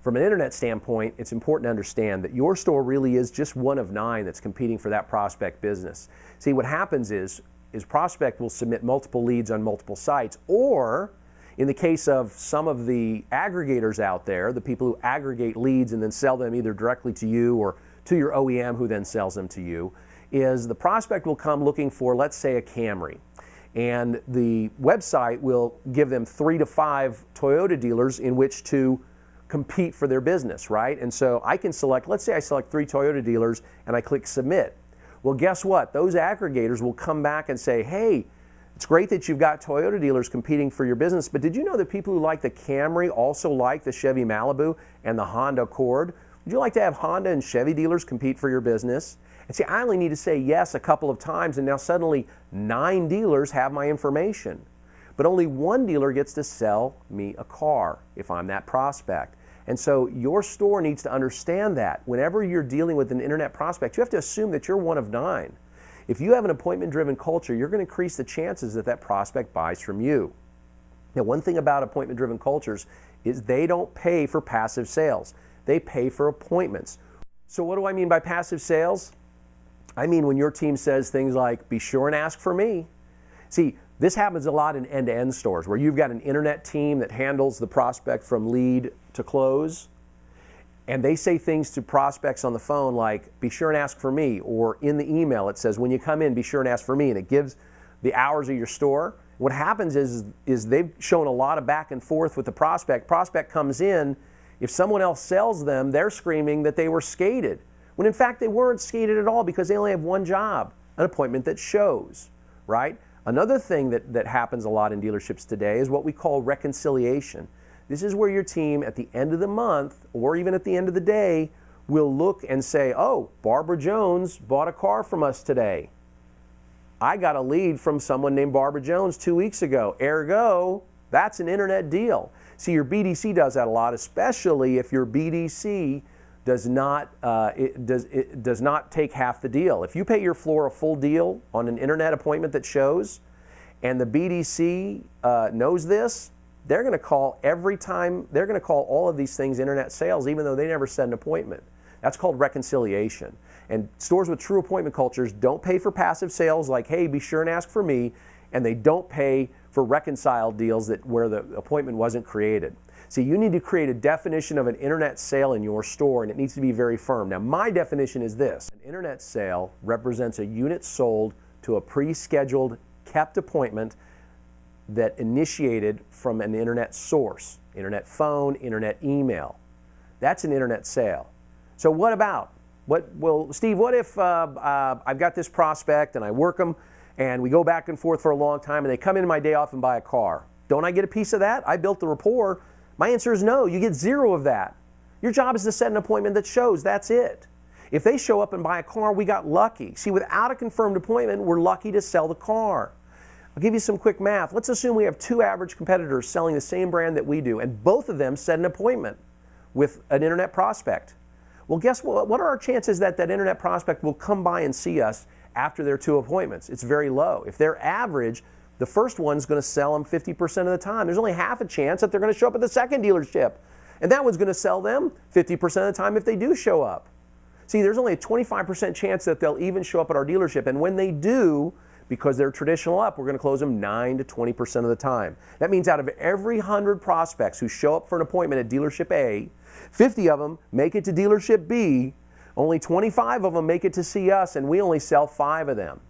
From an internet standpoint, it's important to understand that your store really is just one of 9 that's competing for that prospect business. See, what happens is prospect will submit multiple leads on multiple sites, or in the case of some of the aggregators out there, the people who aggregate leads and then sell them either directly to you or to your OEM who then sells them to you, is the prospect will come looking for, let's say, a Camry. And the website will give them 3 to 5 Toyota dealers in which to compete for their business, right? And so I can select, let's say I select 3 Toyota dealers and I click submit. Well, guess what? Those aggregators will come back and say, hey, it's great that you've got Toyota dealers competing for your business, but did you know that people who like the Camry also like the Chevy Malibu and the Honda Accord? Would you like to have Honda and Chevy dealers compete for your business? And see, I only need to say yes a couple of times, and now suddenly 9 dealers have my information. But only 1 dealer gets to sell me a car if I'm that prospect. And so your store needs to understand that. Whenever you're dealing with an internet prospect, you have to assume that you're one of 9. If you have an appointment-driven culture, you're going to increase the chances that that prospect buys from you. Now, one thing about appointment-driven cultures is they don't pay for passive sales. They pay for appointments. So what do I mean by passive sales? I mean when your team says things like, be sure and ask for me. See, this happens a lot in end-to-end stores where you've got an internet team that handles the prospect from lead to close, and they say things to prospects on the phone like, be sure and ask for me, or in the email it says, when you come in, be sure and ask for me, and it gives the hours of your store. What happens is they've shown a lot of back and forth with the prospect. Prospect comes in, if someone else sells them, they're screaming that they were skated, when in fact they weren't skated at all because they only have one job, an appointment that shows, right? Another thing that happens a lot in dealerships today is what we call reconciliation. This is where your team at the end of the month or even at the end of the day will look and say, oh, Barbara Jones bought a car from us today. I got a lead from someone named Barbara Jones 2 weeks ago. Ergo, that's an internet deal. See, your BDC does that a lot, especially if your BDC does not take half the deal. If you pay your floor a full deal on an internet appointment that shows, and the BDC knows this, they're going to call every time. They're going to call all of these things internet sales, even though they never set an appointment. That's called reconciliation. And stores with true appointment cultures don't pay for passive sales like, hey, be sure and ask for me, and they don't pay for reconciled deals where the appointment wasn't created. See, you need to create a definition of an internet sale in your store, and it needs to be very firm. Now, my definition is this. An internet sale represents a unit sold to a pre-scheduled, kept appointment that initiated from an internet source, internet phone, internet email. That's an internet sale. So what about? Well, Steve, what if I've got this prospect and I work them and we go back and forth for a long time and they come in my day off and buy a car? Don't I get a piece of that? I built the rapport. My answer is no. You get 0 of that. Your job is to set an appointment that shows. That's it. If they show up and buy a car, we got lucky. See, without a confirmed appointment, we're lucky to sell the car. I'll give you some quick math. Let's assume we have 2 average competitors selling the same brand that we do, and both of them set an appointment with an internet prospect. Well, guess what? What are our chances that that internet prospect will come by and see us after their 2 appointments? It's very low. If they're average, the first one's going to sell them 50% of the time. There's only half a chance that they're going to show up at the second dealership. And that one's going to sell them 50% of the time if they do show up. See, there's only a 25% chance that they'll even show up at our dealership. And when they do, because they're traditional up, we're going to close them 9 to 20% of the time. That means out of every 100 prospects who show up for an appointment at dealership A, 50 of them make it to dealership B, only 25 of them make it to see us, and we only sell 5 of them.